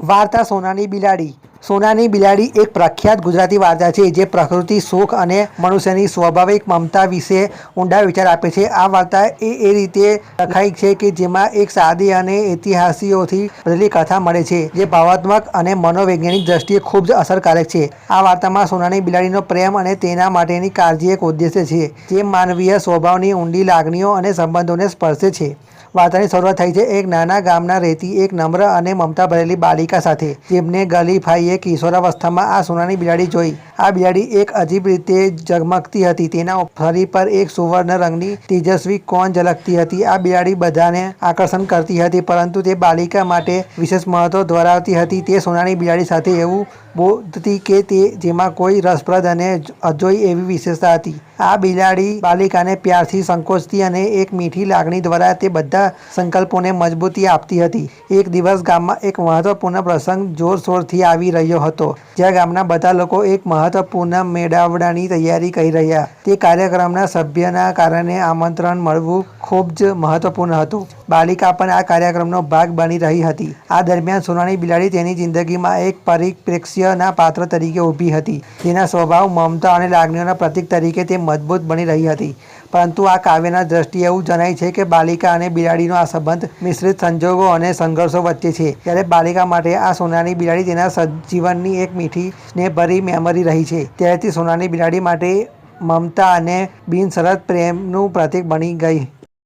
વાર્તા સોનાની બિલાડી. સોનાની બિલાડી એક પ્રખ્યાત ગુજરાતી વાર્તા છે જે પ્રકૃતિ, સુખ અને મનુષ્યની સ્વાભાવિક મમતા વિશે ઊંડા વિચાર આપે છે. આ વાર્તા એ રીતે લખાઈ છે કે જેમાં એક સાદી અને ઇતિહાસીઓથી ભરેલી કથા મળે છે જે ભાવનાત્મક અને મનોવૈજ્ઞાનિક દ્રષ્ટિએ ખૂબ જ અસરકારક છે. આ વાર્તામાં સોનાની બિલાડીનો પ્રેમ અને તેના માટેની કાળજી એક ઉદ્દેશ્ય છે જે માનવીય સ્વભાવની ઊંડી લાગણીઓ અને સંબંધોને સ્પર્શે છે. વાર્તાની શરૂઆત થઈ છે એક નાના ગામના રહેતી એક નમ્ર અને મમતા ભરેલી બાલિકા સાથે જેમને ગલીફાઈએ કિશોરાવસ્થામાં આ સોનાની બિલાડી જોઈ. આ બિલાડી એક અજીબ રીતે ઝગમગતી હતી. તેના શરીર પર એક સુવર્ણ રંગની તેજસ્વી કોન ઝળકતી હતી. આ બિલાડી બધાને આકર્ષણ કરતી હતી પરંતુ તે બાલિકા માટે વિશેષ મહત્વ ધરાવતી હતી. તે સોનાની બિલાડી સાથે એવું બોલતી કે જેમાં કોઈ રસપ્રદ અને અજોડ એવી વિશેષતા હતી. આ બિલાડી બાલિકાને પ્યારથી સંકોચતી અને એક મીઠી લાગણી દ્વારા તે બધા સંકલ્પોને મજબૂતી આપતી હતી. એક દિવસ ગામમાં એક મહત્વપૂર્ણ પ્રસંગ જોરશોરથી આવી રહ્યો હતો જ્યાં ગામના બધા લોકો એક મહત્વપૂર્ણ મેળાવડાની તૈયારી કરી રહ્યા. તે કાર્યક્રમના સભ્યના કારણે આમંત્રણ મળવું ખૂબ જ મહત્વપૂર્ણ હતું. બાલિકા પણ આ કાર્યક્રમનો ભાગ બની રહી હતી. આ દરમિયાન સોનાની બિલાડી તેની જિંદગીમાં એક પરિપ્રેક્ષ્યના પાત્ર તરીકે ઊભી હતી. તેના સ્વભાવ, મમતા અને લાગણીઓના પ્રતીક તરીકે તે મજબૂત બની રહી હતી. પરંતુ આ કાવ્યના દ્રષ્ટિએ એવું જણાય છે કે બાલિકા અને બિલાડીનો આ સંબંધ મિશ્રિત સંજોગો અને સંઘર્ષો વચ્ચે છે. જ્યારે બાલિકા માટે આ સોનાની બિલાડી તેના જીવનની એક મીઠી સ્નેહભરી મેમરી રહી છે, ત્યારે તે સોનાની બિલાડી માટે મમતા અને બિનશરત પ્રેમનું પ્રતીક બની ગઈ.